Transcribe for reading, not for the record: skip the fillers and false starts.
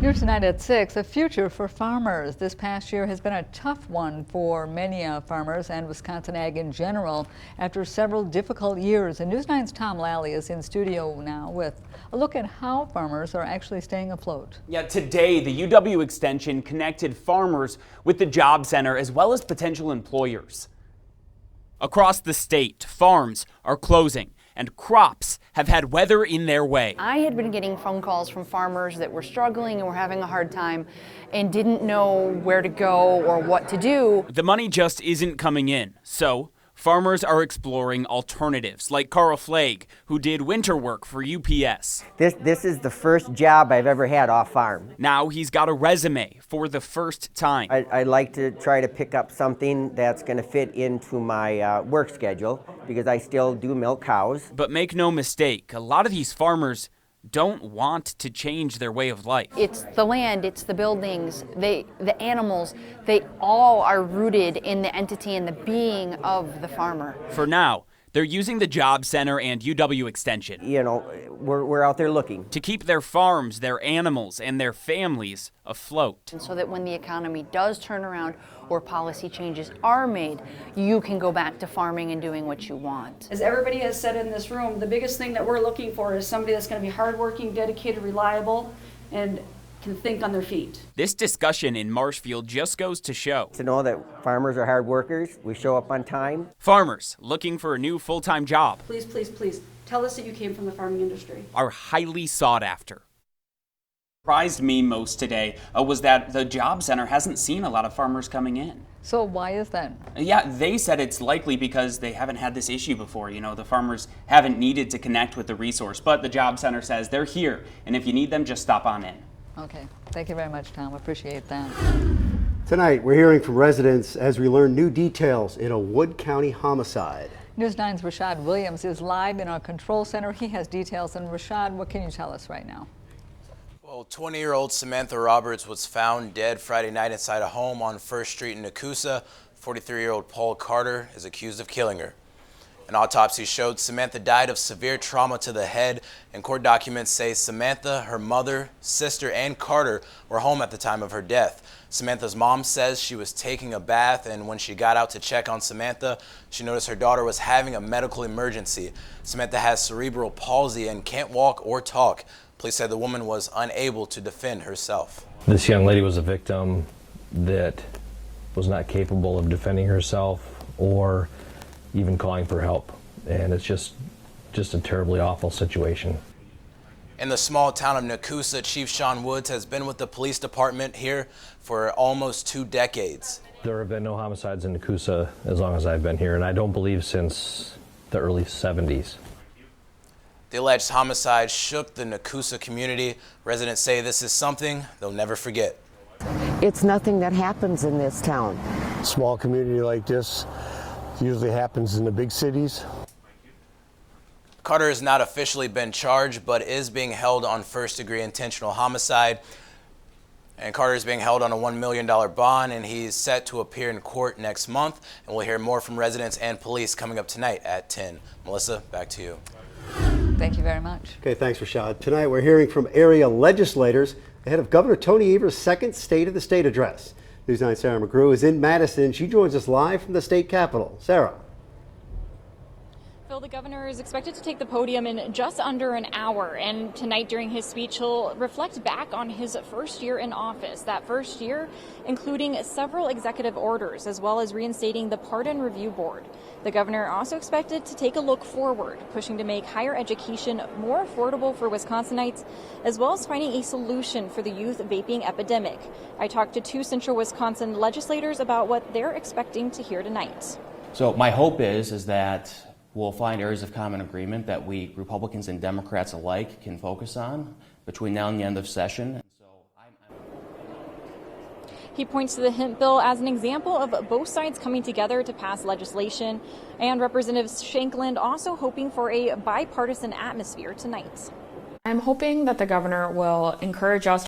News tonight at 6, a future for farmers. This past year has been a tough one for many farmers and Wisconsin ag in general after several difficult years. And News 9's Tom Lally is in studio now with a look at how farmers are actually staying afloat. Yeah, today the UW Extension connected farmers with the Job Center as well as potential employers. Across the state, farms are closing and crops have had weather in their way. I had been getting phone calls from farmers that were struggling and were having a hard time and didn't know where to go or what to do. The money just isn't coming in, so farmers are exploring alternatives, like Carl Flagg, who did winter work for UPS. This is the first job I've ever had off farm. Now he's got a resume for the first time. I like to try to pick up something that's going to fit into my work schedule because I still do milk cows. But make no mistake, a lot of these farmers don't want to change their way of life. It's the land, it's the buildings, the animals, they all are rooted in the entity and the being of the farmer. For now, they're using the Job Center and UW Extension. You know, we're out there looking to keep their farms, their animals, and their families afloat. And so that when the economy does turn around or policy changes are made, you can go back to farming and doing what you want. As everybody has said in this room, the biggest thing that we're looking for is somebody that's going to be hardworking, dedicated, reliable, and can think on their feet. This discussion in Marshfield just goes to show. To know that farmers are hard workers, we show up on time. Farmers looking for a new full-time job. Please, please, please, tell us that you came from the farming industry. Are highly sought after. Surprised me most today was that the Job Center hasn't seen a lot of farmers coming in. So why is that? Yeah, they said it's likely because they haven't had this issue before. You know, the farmers haven't needed to connect with the resource, but the Job Center says they're here, and if you need them, just stop on in. Okay, thank you very much, Tom. Appreciate that. Tonight, we're hearing from residents as we learn new details in a Wood County homicide. News 9's Rashad Williams is live in our control center. He has details. And Rashad, what can you tell us right now? Well, 20-year-old Samantha Roberts was found dead Friday night inside a home on 1st Street in Nakusa. 43-year-old Paul Carter is accused of killing her. An autopsy showed Samantha died of severe trauma to the head, and court documents say Samantha, her mother, sister, and Carter were home at the time of her death. Samantha's mom says she was taking a bath, and when she got out to check on Samantha, she noticed her daughter was having a medical emergency. Samantha has cerebral palsy and can't walk or talk. Police said the woman was unable to defend herself. This young lady was a victim that was not capable of defending herself or even calling for help, and it's just a terribly awful situation. In the small town of Nakusa, Chief Sean Woods has been with the police department here for almost 2 decades. There have been no homicides in Nakusa as long as I've been here, and I don't believe since the early 70s. The alleged homicide shook the Nakusa community. Residents say this is something they'll never forget. It's nothing that happens in this town. A small community like this usually happens in the big cities. Carter has not officially been charged, but is being held on first-degree intentional homicide. And Carter is being held on a $1 million bond, and he's set to appear in court next month. And we'll hear more from residents and police coming up tonight at 10. Melissa, back to you. Thank you very much. Okay, thanks, Rashad. Tonight, we're hearing from area legislators ahead of Governor Tony Evers' second State of the State address. News 9's Sarah McGrew is in Madison. She joins us live from the state capitol. Sarah. Phil, the governor is expected to take the podium in just under an hour, and tonight during his speech he'll reflect back on his first year in office. That first year including several executive orders as well as reinstating the Pardon Review Board. The governor also expected to take a look forward, pushing to make higher education more affordable for Wisconsinites, as well as finding a solution for the youth vaping epidemic. I talked to 2 Central Wisconsin legislators about what they're expecting to hear tonight. So my hope is that we'll find areas of common agreement that we, Republicans and Democrats alike, can focus on between now and the end of session. He points to the hemp bill as an example of both sides coming together to pass legislation, and Representative Shankland also hoping for a bipartisan atmosphere tonight. I'm hoping that the governor will encourage us